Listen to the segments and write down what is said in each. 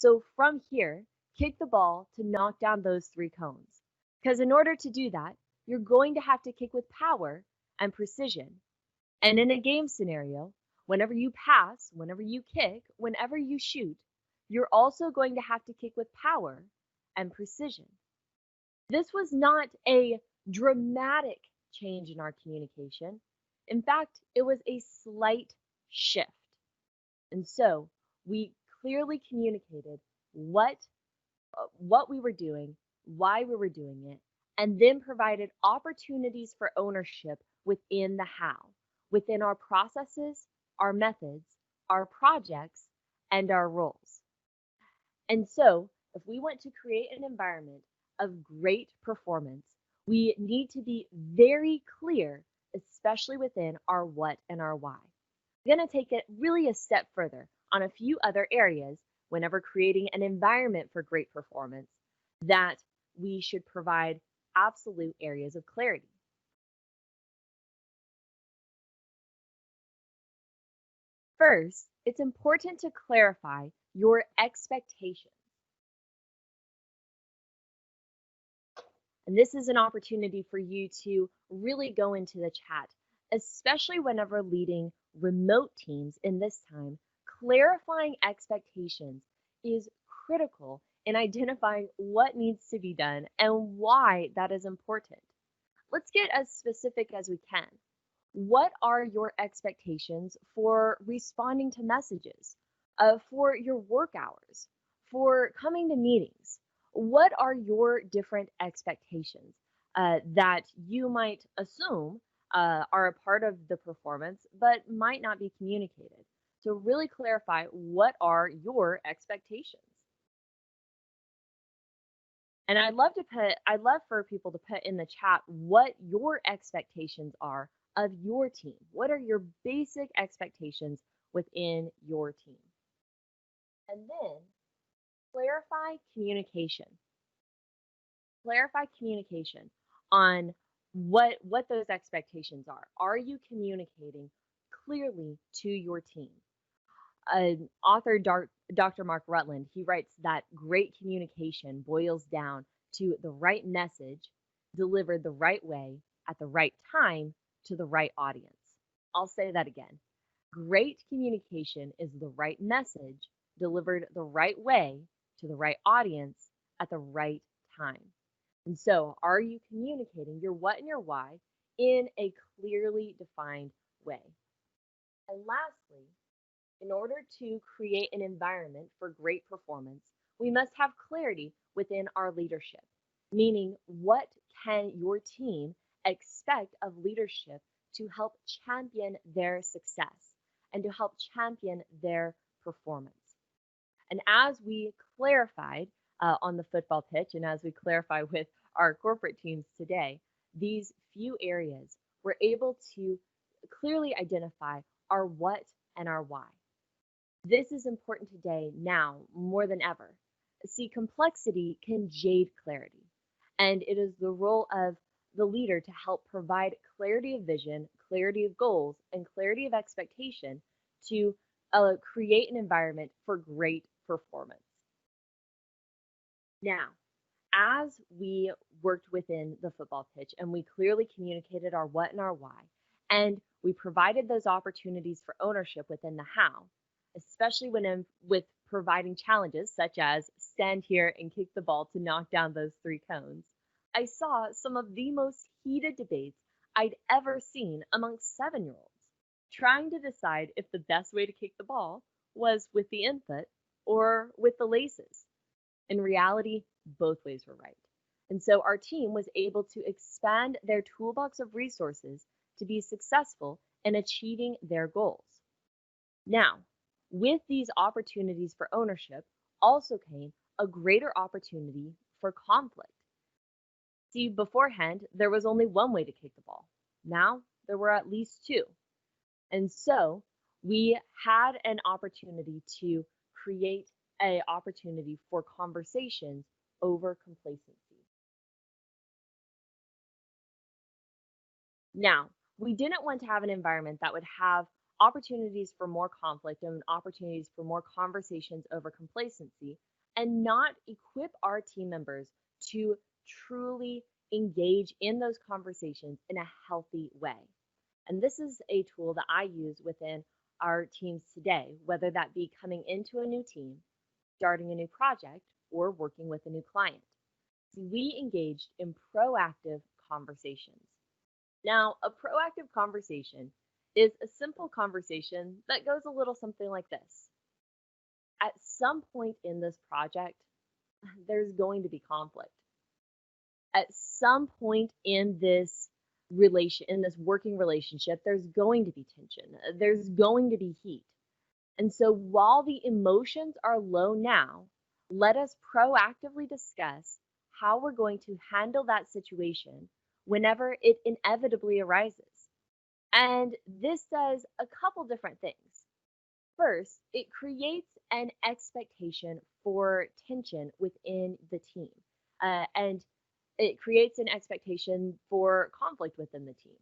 So from here, kick the ball to knock down those 3 cones. Because in order to do that, you're going to have to kick with power and precision. And in a game scenario, whenever you pass, whenever you kick, whenever you shoot, you're also going to have to kick with power and precision. This was not a dramatic change in our communication. In fact, it was a slight shift. And so we clearly communicated what we were doing, why we were doing it, and then provided opportunities for ownership within the how, within our processes, our methods, our projects, and our roles. And so, if we want to create an environment of great performance, we need to be very clear, especially within our what and our why. I'm going to take it really a step further on a few other areas whenever creating an environment for great performance that we should provide absolute areas of clarity. First, it's important to clarify your expectations. And this is an opportunity for you to really go into the chat, especially whenever leading remote teams in this time. Clarifying expectations is critical in identifying what needs to be done and why that is important. Let's get as specific as we can. What are your expectations for responding to messages, for your work hours, for coming to meetings? What are your different expectations that you might assume are a part of the performance, but might not be communicated? So really clarify, what are your expectations? And I'd love for people to put in the chat what your expectations are of your team. What are your basic expectations within your team? And then clarify communication. Clarify communication on what those expectations are. Are you communicating clearly to your team? Author Dr. Mark Rutland, he writes that great communication boils down to the right message delivered the right way at the right time to the right audience. I'll say that again. Great communication is the right message delivered the right way to the right audience at the right time. And so, are you communicating your what and your why in a clearly defined way? And lastly, in order to create an environment for great performance, we must have clarity within our leadership, meaning what can your team expect of leadership to help champion their success and to help champion their performance. And as we clarified on the football pitch and as we clarify with our corporate teams today, these few areas, we're able to clearly identify our what and our why. This is important today, now, more than ever. See, complexity can jade clarity, and it is the role of the leader to help provide clarity of vision, clarity of goals, and clarity of expectation to create an environment for great performance. Now, as we worked within the football pitch and we clearly communicated our what and our why, and we provided those opportunities for ownership within the how, especially when with providing challenges such as stand here and kick the ball to knock down those 3 cones, I saw some of the most heated debates I'd ever seen amongst 7-year-olds, trying to decide if the best way to kick the ball was with the input or with the laces. In reality, both ways were right. And so our team was able to expand their toolbox of resources to be successful in achieving their goals. Now, with these opportunities for ownership also came a greater opportunity for conflict. See, beforehand, there was only one way to kick the ball. Now, there were at least 2. And so we had an opportunity to create an opportunity for conversations over complacency. Now, we didn't want to have an environment that would have opportunities for more conflict and opportunities for more conversations over complacency, and not equip our team members to truly engage in those conversations in a healthy way. And this is a tool that I use within our teams today, whether that be coming into a new team, starting a new project, or working with a new client. We engaged in proactive conversations. Now, a proactive conversation is a simple conversation that goes a little something like this. At some point in this project, there's going to be conflict. At some point in this working relationship, there's going to be tension. There's going to be heat. And so while the emotions are low now, let us proactively discuss how we're going to handle that situation whenever it inevitably arises. And this does a couple different things. First, it creates an expectation for tension within the team. And it creates an expectation for conflict within the team.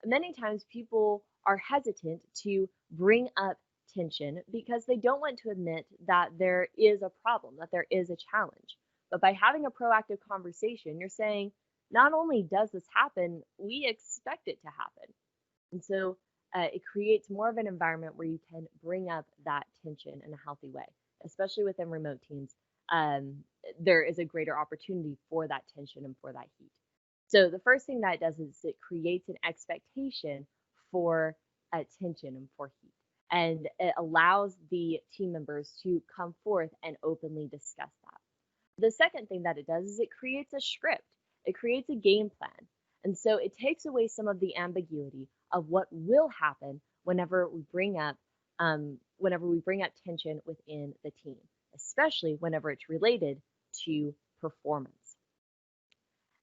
Many times people are hesitant to bring up tension because they don't want to admit that there is a problem, that there is a challenge. But by having a proactive conversation, you're saying, not only does this happen, we expect it to happen. And so it creates more of an environment where you can bring up that tension in a healthy way, especially within remote teams. There is a greater opportunity for that tension and for that heat. So the first thing that it does is it creates an expectation for tension and for heat. And it allows the team members to come forth and openly discuss that. The second thing that it does is it creates a script. It creates a game plan. And so it takes away some of the ambiguity of what will happen whenever we bring up tension within the team, especially whenever it's related to performance.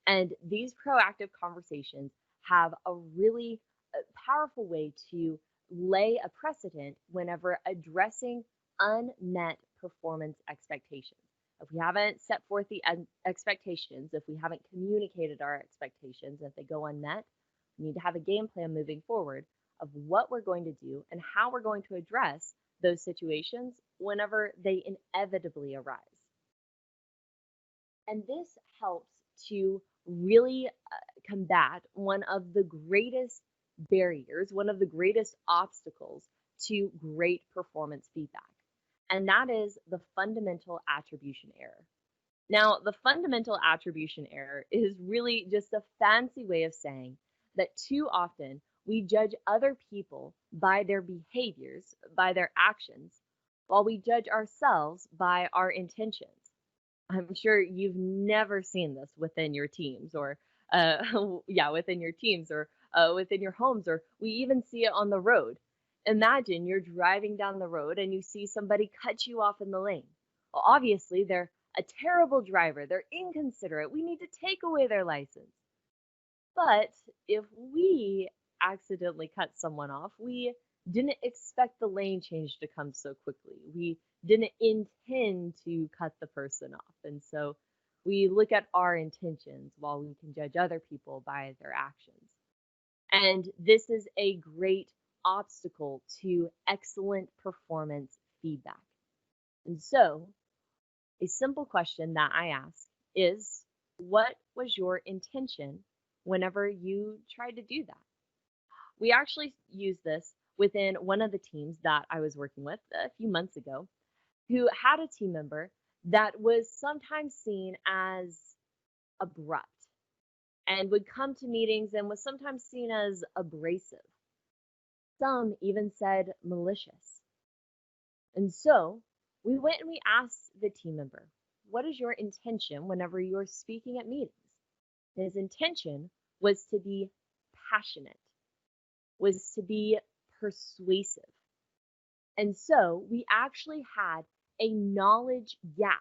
And these proactive conversations have a really powerful way to lay a precedent whenever addressing unmet performance expectations. If we haven't set forth the expectations, if we haven't communicated our expectations, if they go unmet, we need to have a game plan moving forward of what we're going to do and how we're going to address those situations whenever they inevitably arise. And this helps to really combat one of the greatest barriers, one of the greatest obstacles to great performance feedback. And that is the fundamental attribution error. Now, the fundamental attribution error is really just a fancy way of saying that too often we judge other people by their behaviors, by their actions, while we judge ourselves by our intentions. I'm sure you've never seen this within your teams or within your teams or within your homes, or we even see it on the road. Imagine you're driving down the road and you see somebody cut you off in the lane. Well, obviously, they're a terrible driver. They're inconsiderate. We need to take away their license. But if we accidentally cut someone off, we didn't expect the lane change to come so quickly. We didn't intend to cut the person off. And so we look at our intentions while we can judge other people by their actions. And this is a great obstacle to excellent performance feedback. And so a simple question that I ask is, what was your intention whenever you tried to do that? We actually used this within one of the teams that I was working with a few months ago, who had a team member that was sometimes seen as abrupt and would come to meetings and was sometimes seen as abrasive. Some even said malicious. And so we went and we asked the team member, what is your intention whenever you're speaking at meetings? His intention was to be passionate, was to be persuasive. And so we actually had a knowledge gap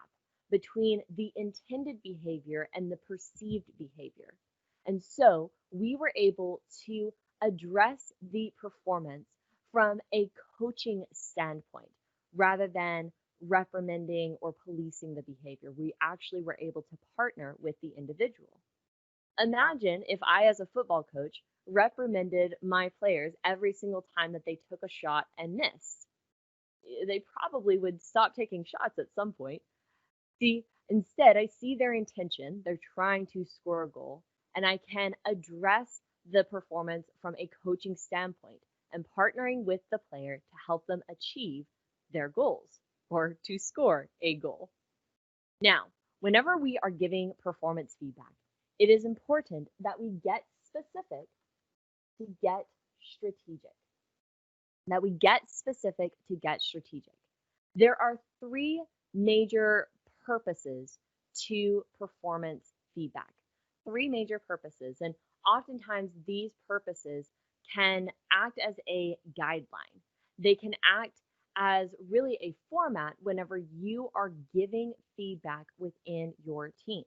between the intended behavior and the perceived behavior. And so we were able to address the performance from a coaching standpoint rather than reprimanding or policing the behavior. We actually were able to partner with the individual. Imagine if I, as a football coach, reprimanded my players every single time that they took a shot and missed. They probably would stop taking shots at some point. See, instead, I see their intention. They're trying to score a goal, and I can address the performance from a coaching standpoint and partnering with the player to help them achieve their goals or to score a goal. Now, whenever we are giving performance feedback, it is important that we get specific to get strategic. That we get specific to get strategic. There are three major purposes to performance feedback. Three major purposes. And oftentimes these purposes can act as a guideline. They can act as really a format whenever you are giving feedback within your team.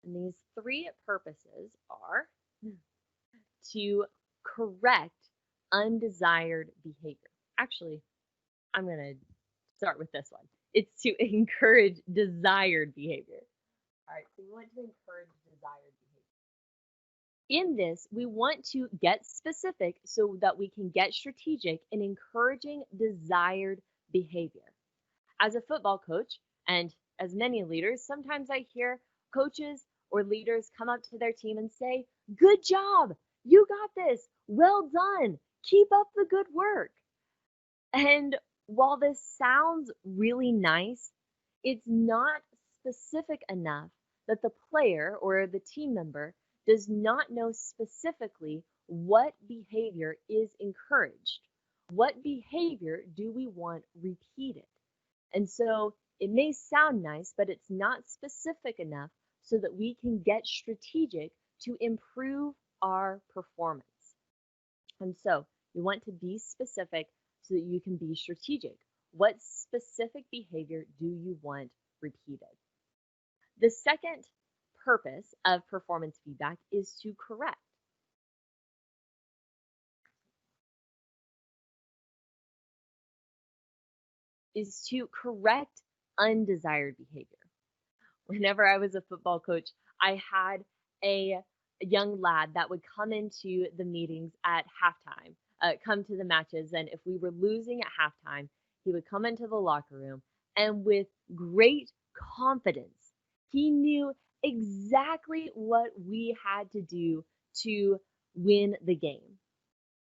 And these three purposes are to correct undesired behavior. Actually, I'm going to start with this one. It's to encourage desired behavior. All right, so we want to encourage desired behavior. In this, we want to get specific so that we can get strategic in encouraging desired behavior. As a football coach, and as many leaders, sometimes I hear coaches or leaders come up to their team and say, "Good job, you got this, well done, keep up the good work." And while this sounds really nice, it's not specific enough that the player or the team member does not know specifically what behavior is encouraged. What behavior do we want repeated? And so it may sound nice, but it's not specific enough so that we can get strategic to improve our performance. And so you want to be specific so that you can be strategic. What specific behavior do you want repeated? The second purpose of performance feedback is to correct. Is to correct undesired behavior. Whenever I was a football coach, I had a young lad that would come into the meetings at halftime, come to the matches, and if we were losing at halftime, he would come into the locker room and with great confidence, he knew exactly what we had to do to win the game.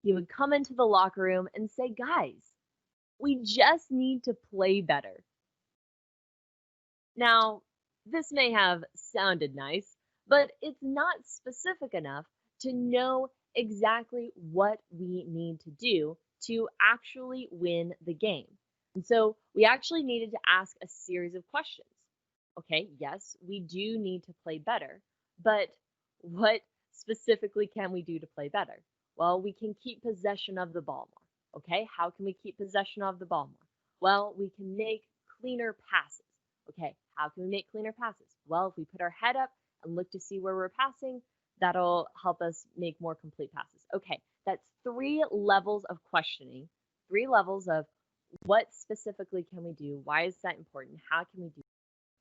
He would come into the locker room and say, "Guys, we just need to play better." Now, this may have sounded nice, but it's not specific enough to know exactly what we need to do to actually win the game. And so we actually needed to ask a series of questions. Okay, yes, we do need to play better, but what specifically can we do to play better? Well, we can keep possession of the ball more. Okay, how can we keep possession of the ball more? Well, we can make cleaner passes. Okay, how can we make cleaner passes? Well, if we put our head up and look to see where we're passing, that'll help us make more complete passes. Okay, that's three levels of questioning, three levels of what specifically can we do? Why is that important? How can we do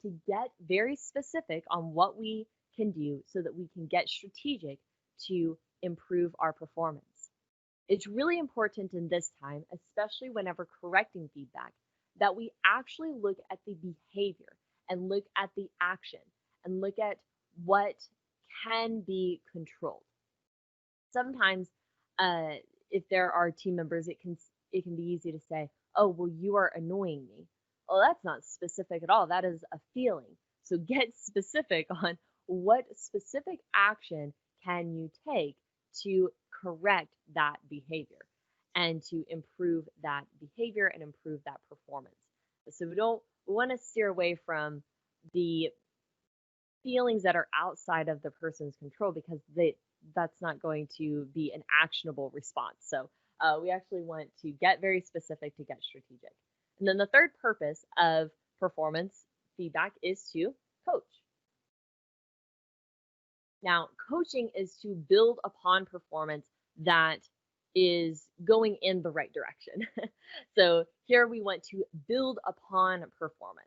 to get very specific on what we can do so that we can get strategic to improve our performance. It's really important in this time, especially whenever correcting feedback, that we actually look at the behavior and look at the action and look at what can be controlled. Sometimes, if there are team members, it can be easy to say, "Oh, well, you are annoying me." Well, that's not specific at all. That is a feeling. So get specific on what specific action can you take to correct that behavior and to improve that behavior and improve that performance. So we want to steer away from the feelings that are outside of the person's control because that's not going to be an actionable response. So we actually want to get very specific to get strategic. And then the third purpose of performance feedback is to coach. Now, coaching is to build upon performance that is going in the right direction. So here we want to build upon performance.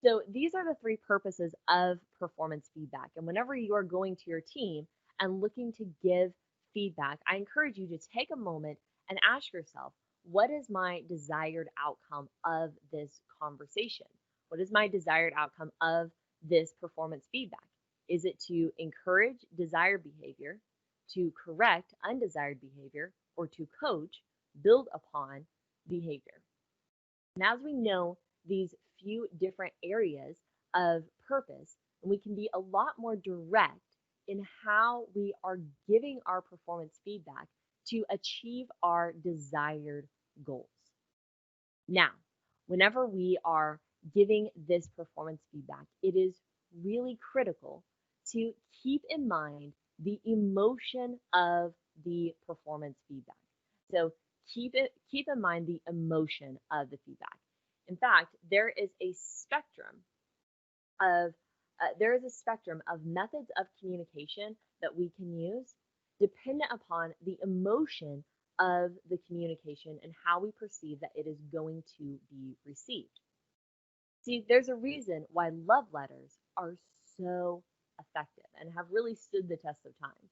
So these are the three purposes of performance feedback. And whenever you are going to your team and looking to give feedback, I encourage you to take a moment and ask yourself, what is my desired outcome of this conversation? What is my desired outcome of this performance feedback? Is it to encourage desired behavior, to correct undesired behavior, or to coach, build upon behavior? And as we know these few different areas of purpose, and we can be a lot more direct in how we are giving our performance feedback to achieve our desired goals. Now, whenever we are giving this performance feedback, it is really critical to keep in mind the emotion of the performance feedback. So keep in mind the emotion of the feedback. In fact, of there is a spectrum of methods of communication that we can use dependent upon the emotion of the communication and how we perceive that it is going to be received. See, there's a reason why love letters are so effective and have really stood the test of time.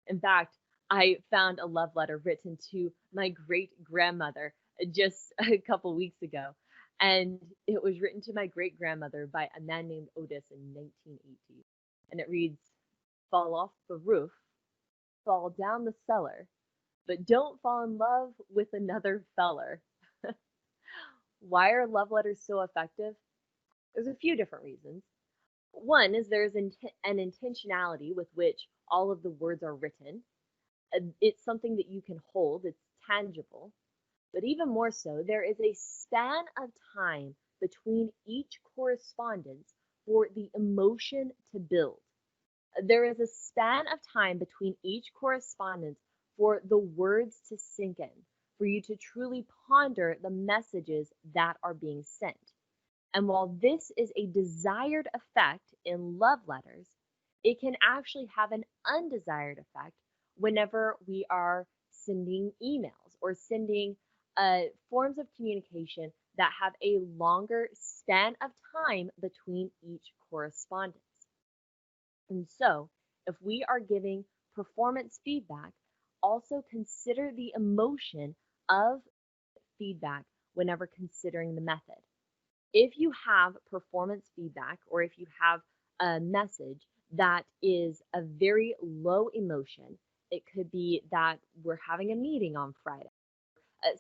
In fact, I found a love letter written to my great grandmother just a couple weeks ago. And it was written to my great grandmother by a man named Otis in 1980. And it reads, fall off the roof, fall down the cellar, but don't fall in love with another feller. Why are love letters so effective? There's a few different reasons. One is there's an intentionality with which all of the words are written. It's something that you can hold, it's tangible. But even more so, there is a span of time between each correspondence for the emotion to build. There is a span of time between each correspondence for the words to sink in, for you to truly ponder the messages that are being sent. And while this is a desired effect in love letters, it can actually have an undesired effect whenever we are sending emails or sending forms of communication that have a longer span of time between each correspondence. And so, if we are giving performance feedback, also consider the emotion of feedback whenever considering the method. If you have performance feedback or if you have a message that is a very low emotion, it could be that we're having a meeting on Friday,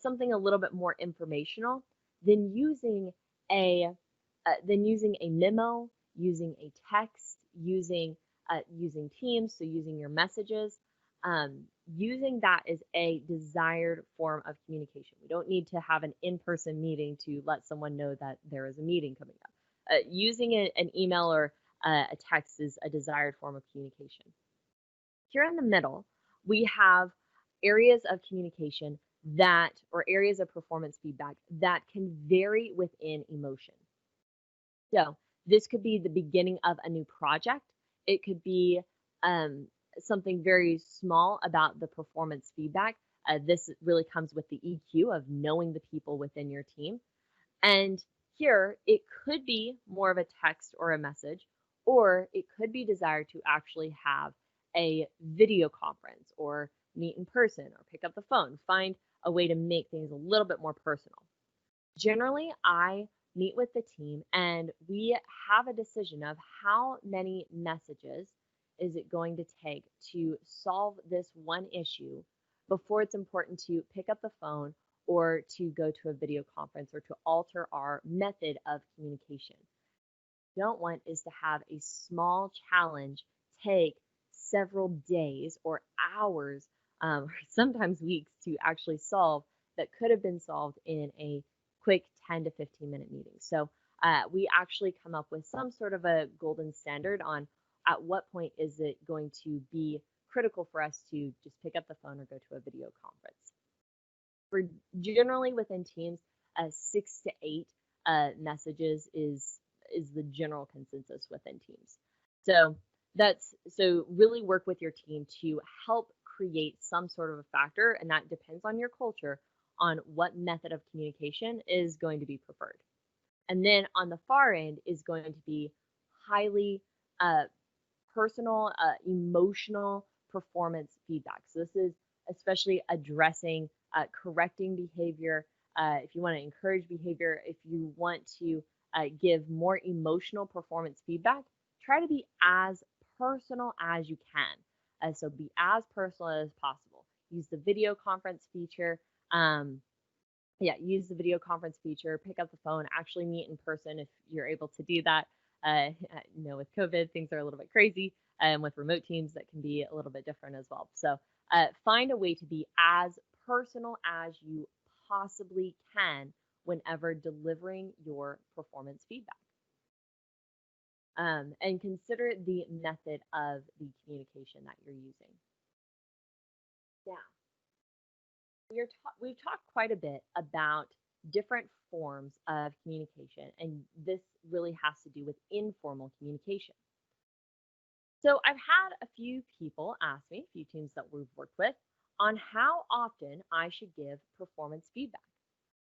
something a little bit more informational, then a using a memo, using a text, using Teams, so using your messages, using that is a desired form of communication. We don't need to have an in-person meeting to let someone know that there is a meeting coming up. Using an email or a text is a desired form of communication. Here in the middle, we have areas of communication or areas of performance feedback that can vary within emotion. So this could be the beginning of a new project. It could be something very small about the performance feedback. This really comes with the EQ of knowing the people within your team. And here, it could be more of a text or a message, or it could be desired to actually have a video conference or meet in person or pick up the phone, find a way to make things a little bit more personal. Generally, I meet with the team and we have a decision of how many messages is it going to take to solve this one issue before it's important to pick up the phone or to go to a video conference or to alter our method of communication. What we don't want is to have a small challenge take several days or hours, or sometimes weeks to actually solve that could have been solved in a quick 10 to 15-minute meeting. So we actually come up with some sort of a golden standard on at what point is it going to be critical for us to just pick up the phone or go to a video conference. For generally within teams, 6 to 8 messages is the general consensus within teams. So really work with your team to help create some sort of a factor, and that depends on your culture on what method of communication is going to be preferred. And then on the far end is going to be highly uh, personal, emotional performance feedback. So this is especially addressing correcting behavior. If you want to encourage behavior, if you want to give more emotional performance feedback, try to be as personal as you can. So be as personal as possible. Use the video conference feature. Yeah, use the video conference feature, pick up the phone, actually meet in person if you're able to do that. With COVID, things are a little bit crazy, and with remote teams, that can be a little bit different as well. So find a way to be as personal as you possibly can whenever delivering your performance feedback. And consider the method of the communication that you're using. Now, we've talked quite a bit about different forms of communication, and this really has to do with informal communication. So I've had a few people ask me, a few teams that we've worked with, on how often I should give performance feedback.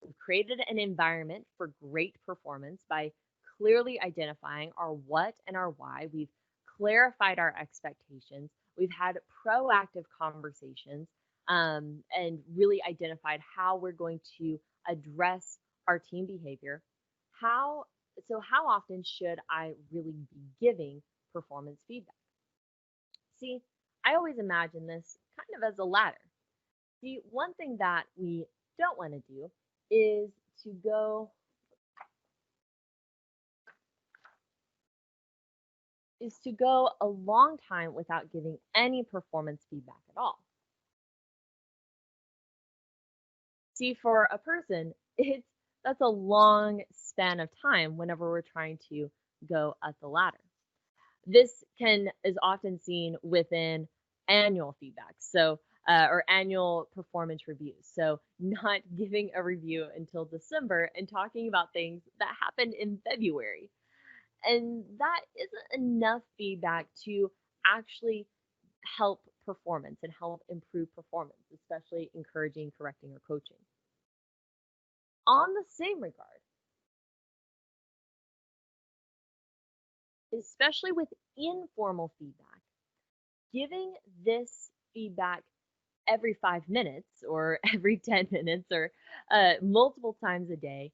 We've created an environment for great performance by clearly identifying our what and our why. We've clarified our expectations. We've had proactive conversations and really identified how we're going to address our team behavior. How how often should I really be giving performance feedback? See, I always imagine this kind of as a ladder. See, one thing that we don't want to do is to go a long time without giving any performance feedback at all. See, for a person, that's a long span of time whenever we're trying to go up the ladder. This is often seen within annual feedback, or annual performance reviews. So not giving a review until December and talking about things that happened in February. And that isn't enough feedback to actually help performance and help improve performance, especially encouraging, correcting, or coaching. On the same regard, especially with informal feedback, giving this feedback every 5 minutes or every 10 minutes or multiple times a day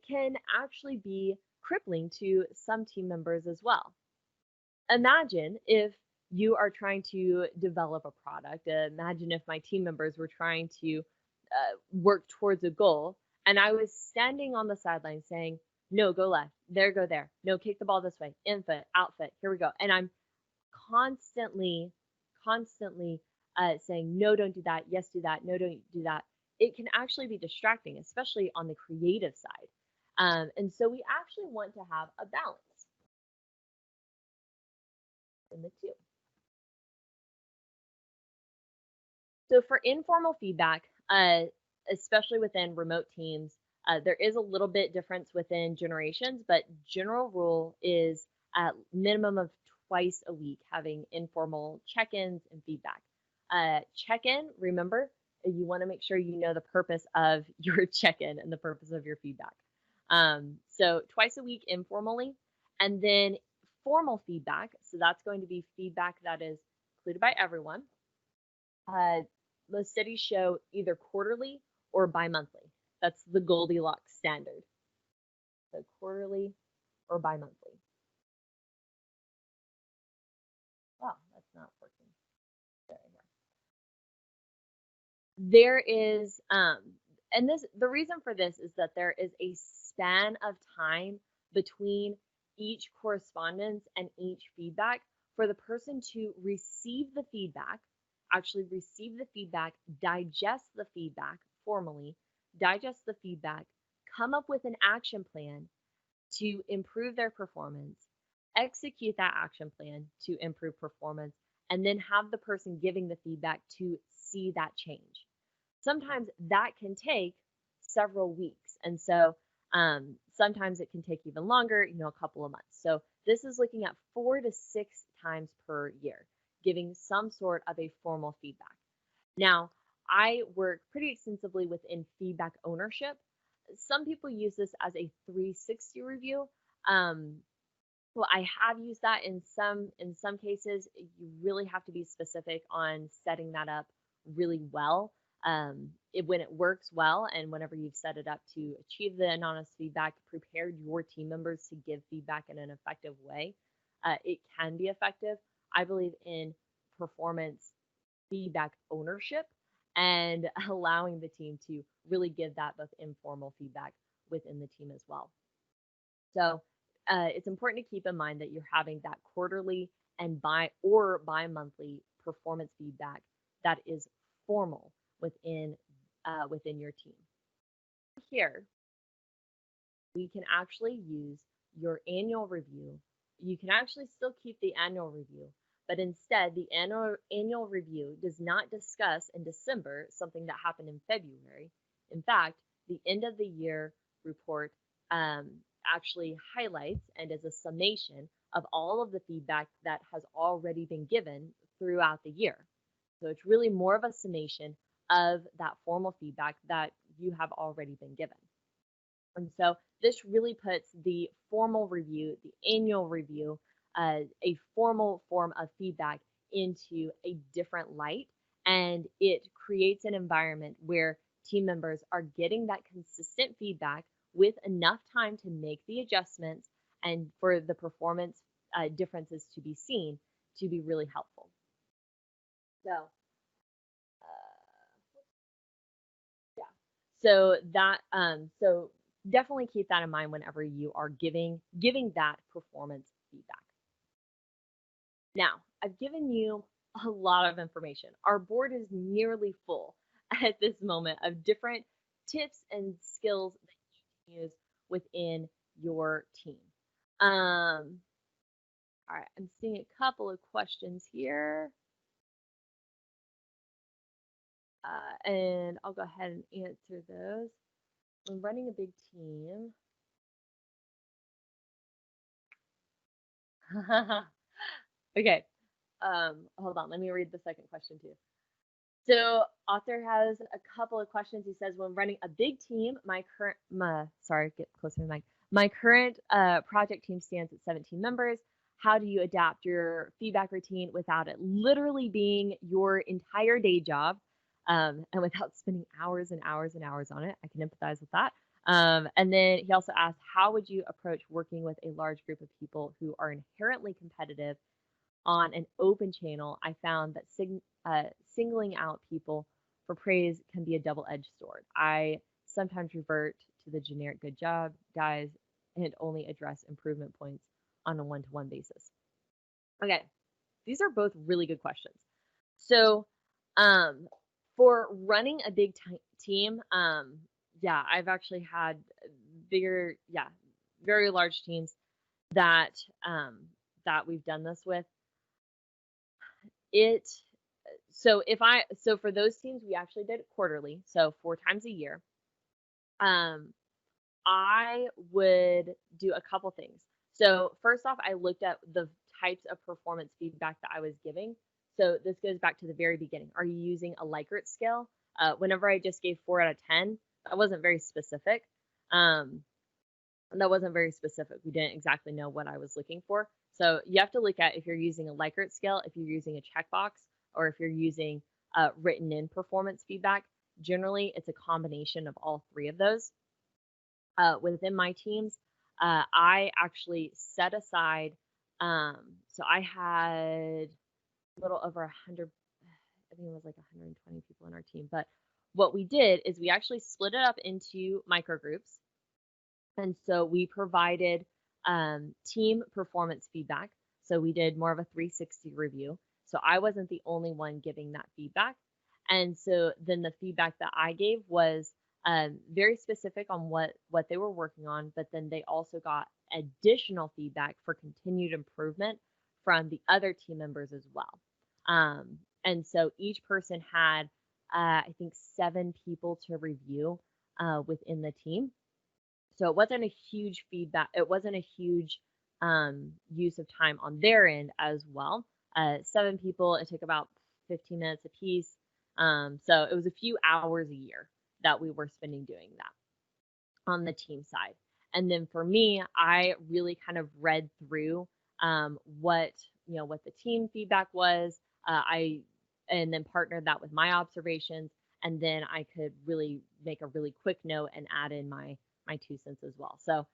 can actually be crippling to some team members as well. Imagine if you are trying to develop a product. Imagine if my team members were trying to work towards a goal and I was standing on the sideline saying, no, go left, there, go there, no, kick the ball this way, infoot, outfit, here we go. And I'm constantly saying, no, don't do that, yes, do that, no, don't do that. It can actually be distracting, especially on the creative side. And so we actually want to have a balance in the two. So for informal feedback, especially within remote teams, there is a little bit difference within generations, but general rule is at minimum of twice a week having informal check-ins and feedback. Check-in, remember, you want to make sure you know the purpose of your check-in and the purpose of your feedback. So twice a week informally, and then formal feedback. So that's going to be feedback that is included by everyone. Most studies show either quarterly or bimonthly. That's the Goldilocks standard. So quarterly or bimonthly. Oh, that's not working. There is, and the reason for this is that there is a span of time between each correspondence and each feedback for the person to receive the feedback, actually receive the feedback, digest the feedback formally, digest the feedback, come up with an action plan to improve their performance, execute that action plan to improve performance, and then have the person giving the feedback to see that change. Sometimes that can take several weeks. And so sometimes it can take even longer, a couple of months. So this is looking at 4 to 6 times per year, giving some sort of a formal feedback. Now, I work pretty extensively within feedback ownership. some people use this as a 360 review. Um, well, I have used that in some cases. You really have to be specific on setting that up really well. When it works well, and whenever you've set it up to achieve the anonymous feedback, prepared your team members to give feedback in an effective way, it can be effective. I believe in performance feedback ownership and allowing the team to really give that both informal feedback within the team as well. So it's important to keep in mind that you're having that quarterly and bi-monthly performance feedback that is formal within your team. Here, we can actually use your annual review. You can actually still keep the annual review, but instead, the annual review does not discuss in December something that happened in February. In fact, the end of the year report um, actually highlights and is a summation of all of the feedback that has already been given throughout the year. So it's really more of a summation of that formal feedback that you have already been given. And so this really puts the formal review, the annual review, a formal form of feedback into a different light. And it creates an environment where team members are getting that consistent feedback with enough time to make the adjustments and for the performance differences to be seen to be really helpful. So, yeah. So definitely keep that in mind whenever you are giving that performance feedback. Now, I've given you a lot of information. Our board is nearly full at this moment of different tips and skills that you can use within your team. All right, I'm seeing a couple of questions here. And I'll go ahead and answer those. I'm running a big team. Okay. Hold on. Let me read the second question too. So, author has a couple of questions. He says, "When running a big team, sorry, get closer to the mic. My current project team stands at 17 members. How do you adapt your feedback routine without it literally being your entire day job, and without spending hours and hours and hours on it?" I can empathize with that. And then he also asked, "How would you approach working with a large group of people who are inherently competitive on an open channel? I found that singling out people for praise can be a double-edged sword. I sometimes revert to the generic good job, guys, and only address improvement points on a one-to-one basis." Okay, these are both really good questions. So, for running a big team, yeah, I've actually had very large teams that that we've done this with. So for those teams, we actually did it quarterly, so 4 times a year. I would do a couple things. So first off, I looked at the types of performance feedback that I was giving. So this goes back to the very beginning. Are you using a Likert scale? Whenever I just gave 4 out of 10, that wasn't very specific. We didn't exactly know what I was looking for. So you have to look at if you're using a Likert scale, if you're using a checkbox, or if you're using written in performance feedback. Generally, it's a combination of all three of those. Within my teams, I actually set aside, so I had a little over 100, I think it was like 120 people in our team. But what we did is we actually split it up into micro groups. And so we provided team performance feedback. So we did more of a 360 review. So I wasn't the only one giving that feedback. And so then the feedback that I gave was very specific on what they were working on, but then they also got additional feedback for continued improvement from the other team members as well. And so each person had, I think, 7 people to review within the team. So it wasn't a huge use of time on their end as well. 7 people, it took about 15 minutes a piece. So it was a few hours a year that we were spending doing that. on the team side. And then for me, I really kind of read through what what the team feedback was. I and then partnered that with my observations, and then I could really make a really quick note and add in my 2 cents as well. So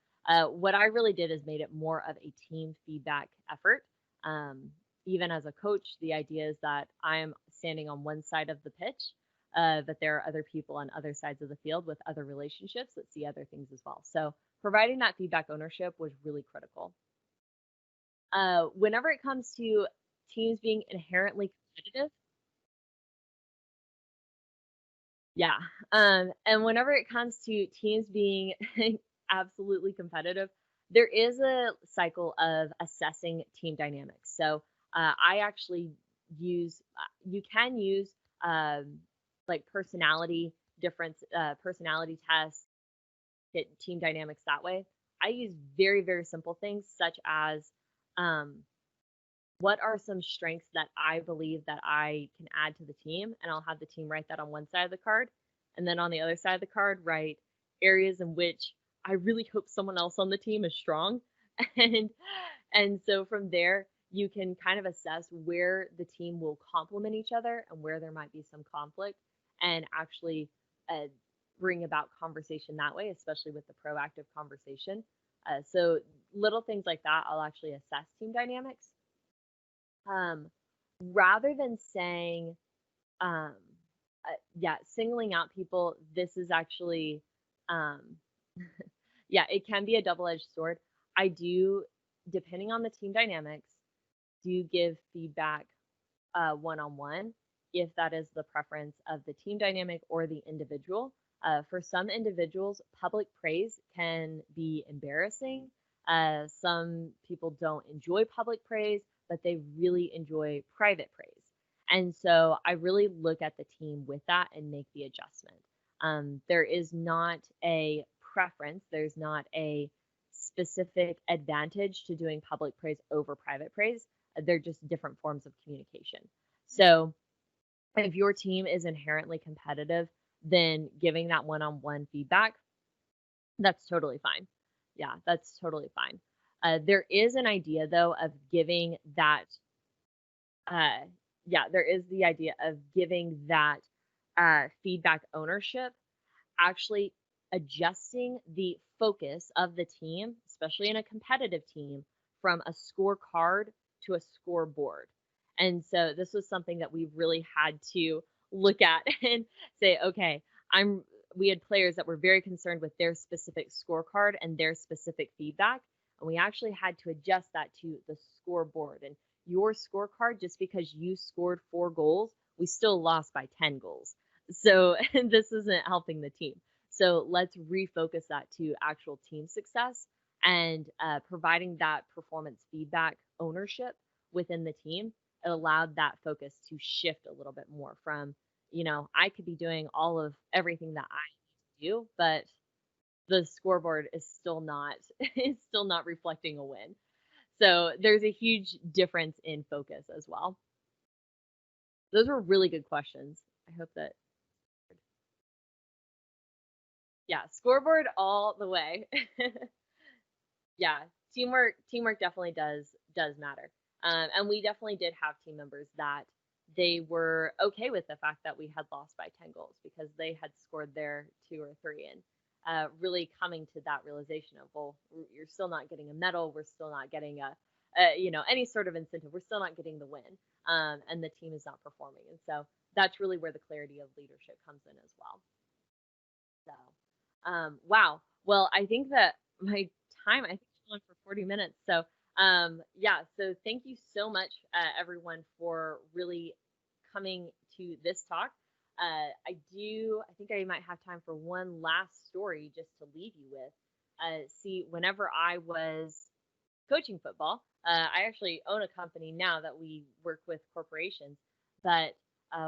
what I really did is made it more of a team feedback effort. Um, Even as a coach, the idea is that I'm standing on one side of the pitch, but there are other people on other sides of the field with other relationships that see other things as well. So providing that feedback ownership was really critical. Whenever it comes to teams being inherently competitive, yeah, and whenever it comes to teams being absolutely competitive, there is a cycle of assessing team dynamics. So I actually you can use um, like personality tests, get team dynamics that way. I use very, very simple things such as um, what are some strengths that I believe that I can add to the team, and I'll have the team write that on one side of the card, and then on the other side of the card, write areas in which I really hope someone else on the team is strong, and and so from there you can kind of assess where the team will complement each other and where there might be some conflict, and actually uh, bring about conversation that way, especially with the proactive conversation. So little things like that, I'll actually assess team dynamics um, rather than saying, um, yeah, singling out people. This is actually, um, yeah, it can be a double-edged sword. I do, depending on the team dynamics, do give feedback one-on-one if that is the preference of the team dynamic or the individual. For some individuals, public praise can be embarrassing. Some people don't enjoy public praise, but they really enjoy private praise. And so I really look at the team with that and make the adjustment. There is not a preference, there's not a specific advantage to doing public praise over private praise. They're just different forms of communication. So if your team is inherently competitive, then giving that one-on-one feedback, that's totally fine. Yeah, that's totally fine. There is an idea though of giving that uh yeah, there is the idea of giving that feedback ownership, actually adjusting the focus of the team, especially in a competitive team, from a scorecard to a scoreboard. And so this was something that we really had to look at and say, okay, I'm we had players that were very concerned with their specific scorecard and their specific feedback. And we actually had to adjust that to the scoreboard. And your scorecard, just because you scored 4 goals, we still lost by 10 goals. So this isn't helping the team. So let's refocus that to actual team success and providing that performance feedback ownership within the team. It allowed that focus to shift a little bit more from, I could be doing all of everything that I need to do, but the scoreboard is still not is still not reflecting a win. So there's a huge difference in focus as well. Those were really good questions. I hope that yeah, scoreboard all the way. Yeah, teamwork definitely does matter. And we definitely did have team members that they were okay with the fact that we had lost by 10 goals because they had scored their 2 or 3 and really coming to that realization of, well, you're still not getting a medal, we're still not getting any sort of incentive, we're still not getting the win, and the team is not performing, and so that's really where the clarity of leadership comes in as well. So, wow. Well, I think that my time, I think it's on for 40 minutes. So, yeah. So thank you so much, everyone, for really coming to this talk. I think I might have time for one last story just to leave you with. See, whenever I was coaching football, I actually own a company now that we work with corporations, but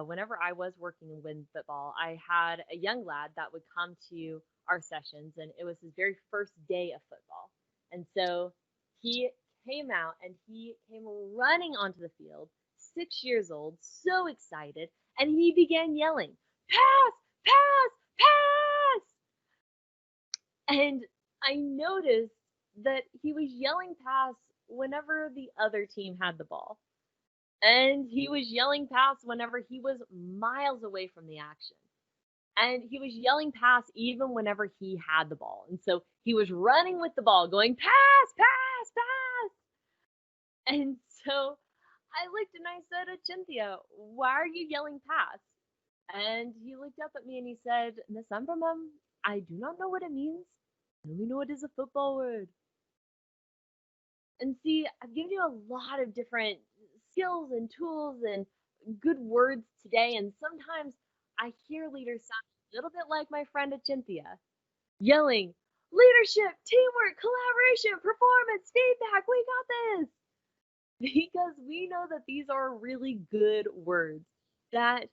whenever I was working in wind football, I had a young lad that would come to our sessions, and it was his very first day of football. And so he came out and he came running onto the field, 6 years old, so excited, and he began yelling, "Pass, pass, pass!" And I noticed that he was yelling pass whenever the other team had the ball. And he was yelling pass whenever he was miles away from the action. And he was yelling pass even whenever he had the ball. And so he was running with the ball, going pass, pass, pass. And so I looked and I said, Cynthia, why are you yelling pass? And he looked up at me and he said, Miss Umberman, I do not know what it means. I only know it is a football word. And see, I've given you a lot of different skills and tools and good words today. And sometimes I hear leaders sound a little bit like my friend Cynthia, yelling, leadership, teamwork, collaboration, performance, feedback, we got this. Because we know that these are really good words that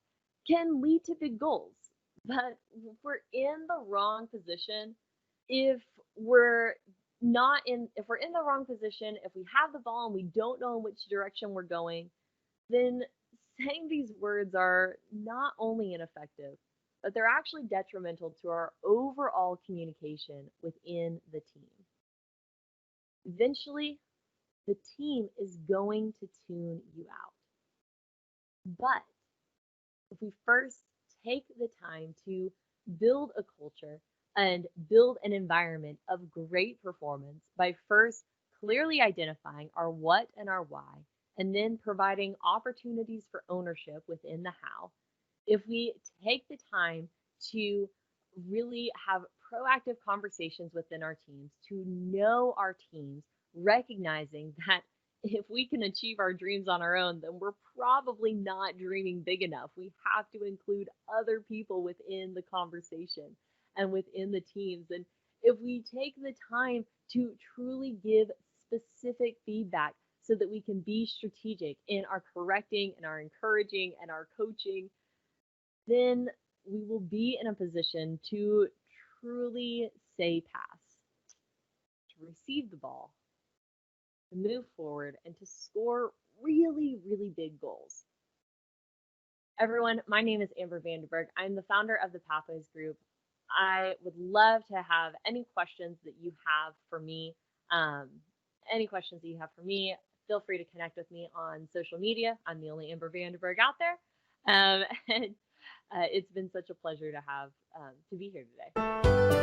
can lead to big goals. But if we're in the wrong position, if we're if we're in the wrong position, if we have the ball and we don't know in which direction we're going, then saying these words are not only ineffective, but they're actually detrimental to our overall communication within the team. Eventually, the team is going to tune you out. But if we first take the time to build a culture and build an environment of great performance by first clearly identifying our what and our why, and then providing opportunities for ownership within the how, if we take the time to really have proactive conversations within our teams, to know our teams, recognizing that if we can achieve our dreams on our own, then we're probably not dreaming big enough. We have to include other people within the conversation and within the teams. And if we take the time to truly give specific feedback so that we can be strategic in our correcting and our encouraging and our coaching, then we will be in a position to truly say pass, to receive the ball, to move forward, and to score really, really big goals. Everyone, my name is Amber Vanderburg. I'm the founder of the Pathways Group. I would love to have any questions that you have for me. Any questions that you have for me, feel free to connect with me on social media. I'm the only Amber Vanderburg out there. And it's been such a pleasure to have to be here today.